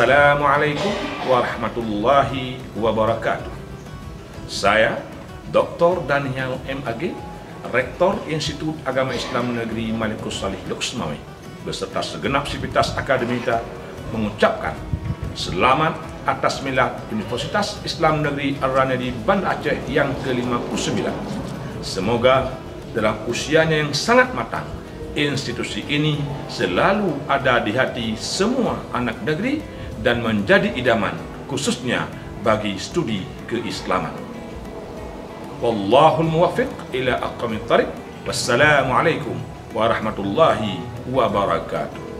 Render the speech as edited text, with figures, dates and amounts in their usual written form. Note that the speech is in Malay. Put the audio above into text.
Wassalamualaikum warahmatullahi wabarakatuh. Saya Dr. Daniel M.Ag, Rektor Institut Agama Islam Negeri Malikus Salih Luxmawi, beserta segenap sivitas akademika mengucapkan selamat atas milad Universitas Islam Negeri Ar-Ranedi Banda Aceh yang ke-59. Semoga dalam usianya yang sangat matang, institusi ini selalu ada di hati semua anak negeri dan menjadi idaman khususnya bagi studi keislaman. Wallahul muwaffiq ila aqwamit thariq. Wassalamualaikum warahmatullahi wabarakatuh.